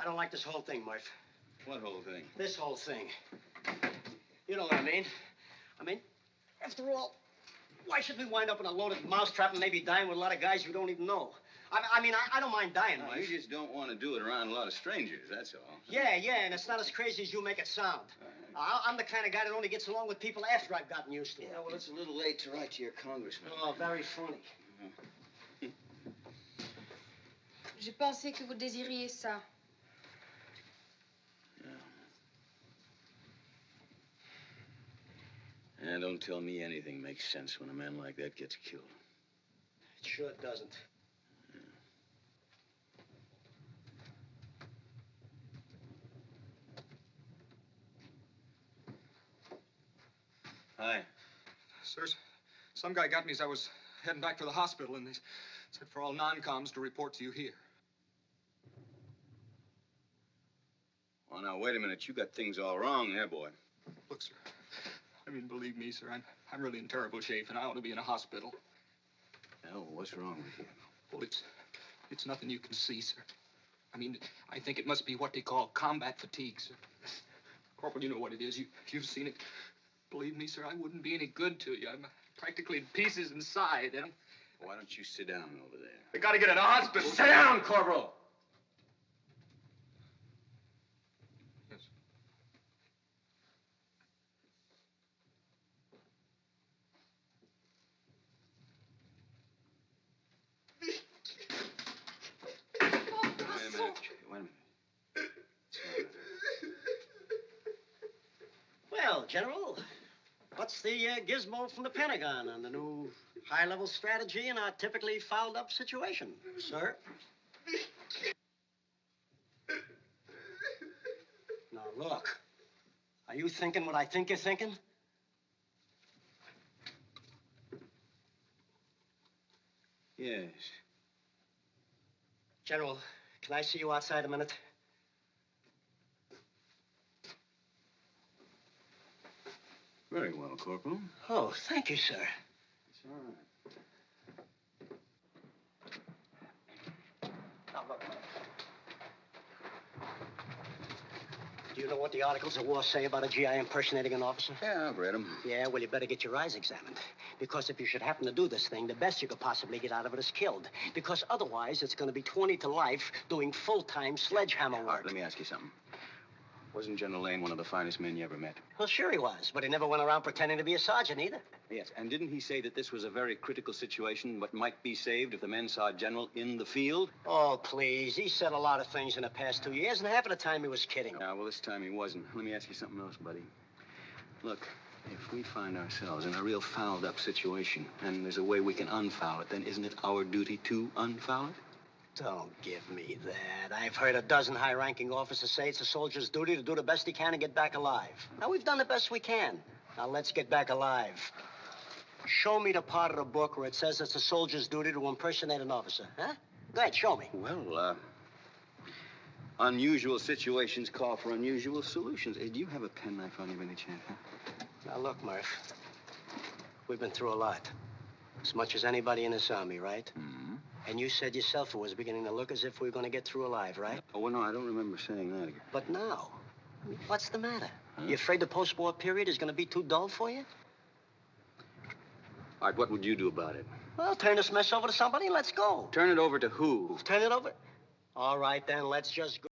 I don't like this whole thing, Murph. What whole thing? This whole thing. You know what I mean? After all, why should we wind up in a loaded mousetrap and maybe dying with a lot of guys we don't even know? I don't mind dying, Murph. You just don't want to do it around a lot of strangers, that's all. Yeah, and it's not as crazy as you make it sound. I'm the kind of guy that only gets along with people after I've gotten used to it. Yeah, well, it's a little late to write to your congressman. Oh, very funny. Je pensais que vous désiriez ça. Yeah, don't tell me anything makes sense when a man like that gets killed. It sure doesn't. Hi. Sir, some guy got me as I was heading back to the hospital, and they said for all non-coms to report to you here. Well, now, wait a minute. You got things all wrong there, boy. Look, sir, believe me, sir, I'm really in terrible shape, and I ought to be in a hospital. Hell, what's wrong with you? Well, it's nothing you can see, sir. I think it must be what they call combat fatigue, sir. Corporal, you know what it is. You've seen it. Believe me, sir, I wouldn't be any good to you. I'm practically in pieces inside, and... Why don't you sit down over there? I gotta get in a hospital. Sit down, Corporal! Yes. Wait a minute. Well, General, what's the gizmo from the Pentagon on the new high-level strategy in our typically fouled-up situation, sir? Now, look. Are you thinking what I think you're thinking? Yes. General, can I see you outside a minute? Very well, Corporal. Oh, thank you, sir. It's all right. Now, look. Do you know what the articles of war say about a GI impersonating an officer? Yeah, I've read them. Yeah, well, you better get your eyes examined. Because if you should happen to do this thing, the best you could possibly get out of it is killed. Because otherwise, it's going to be 20 to life doing full-time sledgehammer work. All right, let me ask you something. Wasn't General Lane one of the finest men you ever met? Well, sure he was, but he never went around pretending to be a sergeant either. Yes, and didn't he say that this was a very critical situation, but might be saved if the men saw General in the field? Oh, please. He said a lot of things in the past 2 years, and half of the time he was kidding. Yeah, well, this time he wasn't. Let me ask you something else, buddy. Look, if we find ourselves in a real fouled-up situation, and there's a way we can unfoul it, then isn't it our duty to unfoul it? Don't give me that. I've heard a dozen high-ranking officers say it's a soldier's duty to do the best he can and get back alive. Now, we've done the best we can. Now, let's get back alive. Show me the part of the book where it says it's a soldier's duty to impersonate an officer, huh? Go ahead, show me. Well, unusual situations call for unusual solutions. Hey, do you have a penknife on you by any chance, huh? Now, look, Murph. We've been through a lot. As much as anybody in this army, right? Mm-hmm. And you said yourself it was beginning to look as if we were going to get through alive, right? Oh, well, no, I don't remember saying that again. But now, what's the matter? Huh? You afraid the post-war period is going to be too dull for you? All right, what would you do about it? Well, turn this mess over to somebody and let's go. Turn it over to who? Turn it over? All right, then, let's just go.